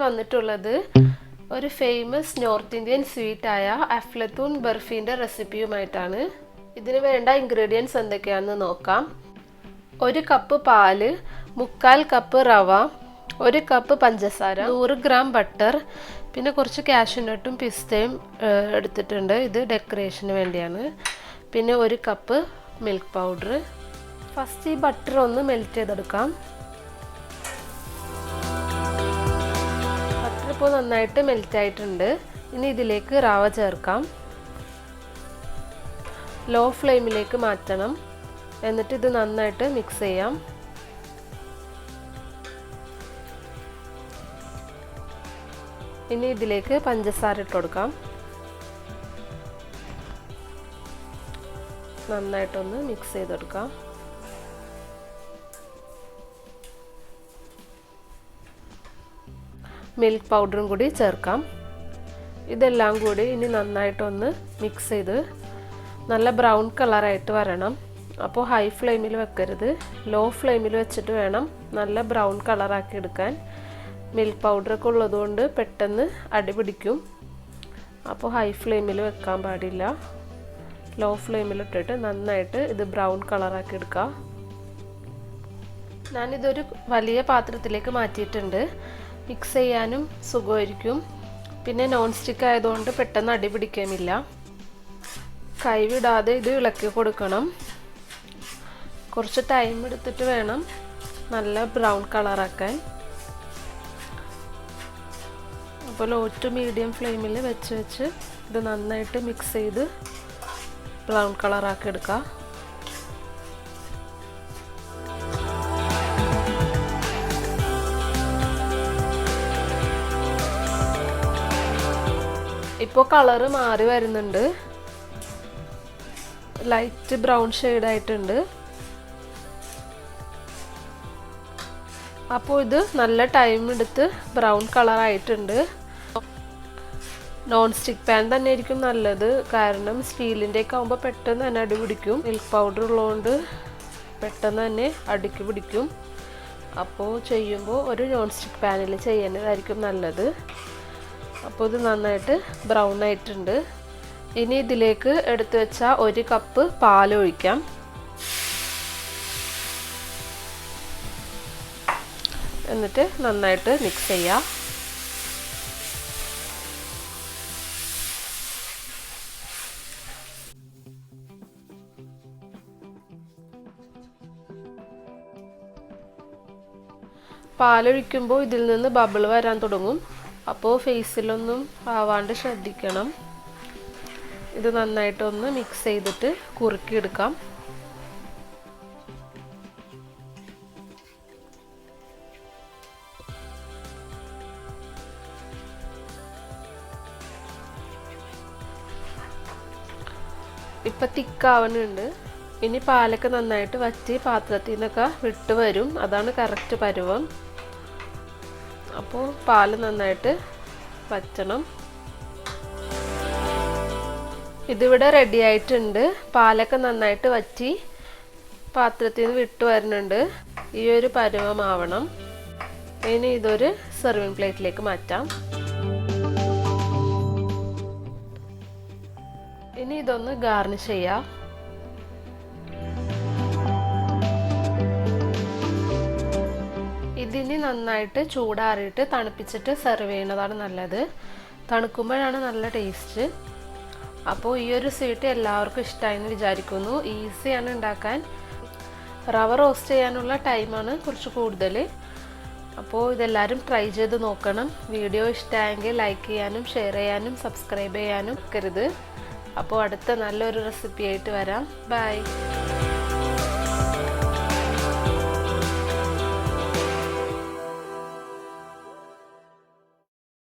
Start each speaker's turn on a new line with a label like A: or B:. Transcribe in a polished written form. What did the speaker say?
A: വന്നിട്ടുള്ളത് ഒരു famous north Indian sweet ആയ അഫ്ലത്തൂൺ ബർഫിന്റെ റെസിപ്പിയുമായിട്ടാണ്. ഇതിനു വേണ്ട ഇൻഗ്രീഡിയൻസ് എന്തൊക്കെയാണെന്ന് നോക്കാം. 1 കപ്പ് പാല്, 3/4 കപ്പ് റവ, 1 കപ്പ് പഞ്ചസാര, 100 ഗ്രാം ബട്ടർ, പിന്നെ കുറച്ച് കാഷ്യൂ നട്ടും പിസ്തയും എടുത്തിട്ടുണ്ട്. ഇത് ഡെക്കറേഷന് വേണ്ടിയാണ്. പിന്നെ 1 കപ്പ് മിൽക്ക് പൗഡർ. ഫസ്റ്റ് ഈ ബട്ടർ ഒന്ന് മെൽറ്റ് ചെയ്തെടുക്കാം. ബട്ടർ ഇപ്പോൾ നന്നായിട്ട് മെൽറ്റ് ആയിട്ടുണ്ട്. ഇനി ഇതിലേക്ക് റവ ചേർക്കാം. ലോ ഫ്ലെയിമിലേക്ക് മാറ്റണം. എന്നിട്ട് ഇത് നന്നായിട്ട് മിക്സ് ചെയ്യാം. ഇനി ഇതിലേക്ക് പഞ്ചസാര ഇട്ട് കൊടുക്കാം. നന്നായിട്ടൊന്ന് മിക്സ് ചെയ്തെടുക്കാം. മിൽക്ക് പൗഡറും കൂടി ചേർക്കാം. ഇതെല്ലാം കൂടി ഇനി നന്നായിട്ടൊന്ന് മിക്സ് ചെയ്ത് നല്ല ബ്രൗൺ കളറായിട്ട് വരണം. അപ്പോൾ ഹൈ ഫ്ലെയിമിൽ വെക്കരുത്, ലോ ഫ്ലെയിമിൽ വെച്ചിട്ട് വേണം നല്ല ബ്രൗൺ കളറാക്കി എടുക്കാൻ. മിൽക്ക് പൗഡറൊക്കെ ഉള്ളതുകൊണ്ട് പെട്ടെന്ന് അടി പിടിക്കും. അപ്പോൾ ഹൈ ഫ്ലെയിമിൽ വെക്കാൻ പാടില്ല. ലോ ഫ്ലെയിമിൽ ഇട്ടിട്ട് നന്നായിട്ട് ഇത് ബ്രൗൺ കളറാക്കി എടുക്കുക. ഞാനിതൊരു വലിയ പാത്രത്തിലേക്ക് മാറ്റിയിട്ടുണ്ട്. മിക്സ് ചെയ്യാനും സുഖമായിരിക്കും. പിന്നെ നോൺ സ്റ്റിക്ക് ആയതുകൊണ്ട് പെട്ടെന്ന് അടി പിടിക്കാനില്ല. കൈവിടാതെ ഇത് ഇളക്കി കൊടുക്കണം. കുറച്ച് ടൈം എടുത്തിട്ട് വേണം നല്ല ബ്രൗൺ കളറാക്കാൻ. അപ്പോൾ ലോ ടു മീഡിയം ഫ്ലെയിമിൽ വെച്ച് ഇത് നന്നായിട്ട് മിക്സ് ചെയ്ത് ബ്രൗൺ കളറാക്കി എടുക്കുക. ഇപ്പോൾ കളറ് മാറി വരുന്നുണ്ട്. ലൈറ്റ് ബ്രൗൺ ഷെയ്ഡായിട്ടുണ്ട്. അപ്പോൾ ഇത് നല്ല ടൈം എടുത്ത് ബ്രൗൺ കളറായിട്ടുണ്ട്. നോൺ സ്റ്റിക്ക് പാൻ തന്നെ ആയിരിക്കും നല്ലത്. കാരണം സ്റ്റീലിൻ്റെ ഒക്കെ ആകുമ്പോൾ പെട്ടെന്ന് തന്നെ അടി പിടിക്കും. മിൽക്ക് പൗഡർ ഉള്ളതുകൊണ്ട് പെട്ടെന്ന് തന്നെ അടിക്ക് പിടിക്കും. അപ്പോൾ ചെയ്യുമ്പോൾ ഒരു നോൺ സ്റ്റിക്ക് പാനിൽ ചെയ്യുന്നതായിരിക്കും നല്ലത്. അപ്പോൾ ഇത് നന്നായിട്ട് ബ്രൗൺ ആയിട്ടുണ്ട്. ഇനി ഇതിലേക്ക് എടുത്തു വെച്ച 1 കപ്പ് പാൽ ഒഴിക്കാം. എന്നിട്ട് നന്നായിട്ട് മിക്സ് ചെയ്യാം. പാലൊഴിക്കുമ്പോൾ ഇതിൽ നിന്ന് ബബിൾ വരാൻ തുടങ്ങും. അപ്പോൾ ഫേസിലൊന്നും ആവാണ്ട് ശ്രദ്ധിക്കണം. ഇത് നന്നായിട്ടൊന്ന് മിക്സ് ചെയ്തിട്ട് കുറുക്കിയെടുക്കാം. ഇപ്പം തിക്കാവുന്നുണ്ട്. ഇനി പാലൊക്കെ നന്നായിട്ട് വറ്റി പാത്രത്തിൽ നിന്നൊക്കെ വിട്ട് വരും. അതാണ് കറക്റ്റ് പരുവം. അപ്പോൾ പാല് നന്നായിട്ട് വറ്റണം. ഇതിവിടെ റെഡി ആയിട്ടുണ്ട്. പാലൊക്കെ നന്നായിട്ട് വറ്റി പാത്രത്തിൽ നിന്ന് വിട്ട് വരുന്നുണ്ട്. ഈ ഒരു പരുവമാവണം. ഇനി ഇതൊരു സെർവിങ് പ്ലേറ്റിലേക്ക് മാറ്റാം. ഇനി ഇതൊന്ന് ഗാർണിഷ് ചെയ്യാം. ഇതിനി നന്നായിട്ട് ചൂടാറിയിട്ട് തണുപ്പിച്ചിട്ട് സെർവ് ചെയ്യുന്നതാണ് നല്ലത്. തണുക്കുമ്പോഴാണ് നല്ല ടേസ്റ്റ്. അപ്പോൾ ഈ ഒരു സ്വീറ്റ് എല്ലാവർക്കും ഇഷ്ടമായെന്ന് വിചാരിക്കുന്നു. ഈസിയാണ് ഉണ്ടാക്കാൻ. റവ റോസ്റ്റ് ചെയ്യാനുള്ള ടൈമാണ് കുറച്ച് കൂടുതൽ. അപ്പോൾ ഇതെല്ലാവരും ട്രൈ ചെയ്ത് നോക്കണം. വീഡിയോ ഇഷ്ടമായെങ്കിൽ ലൈക്ക് ചെയ്യാനും ഷെയർ ചെയ്യാനും സബ്സ്ക്രൈബ് ചെയ്യാനും മറക്കരുത്. അപ്പോൾ അടുത്ത നല്ലൊരു റെസിപ്പി ആയിട്ട് വരാം. ബൈ.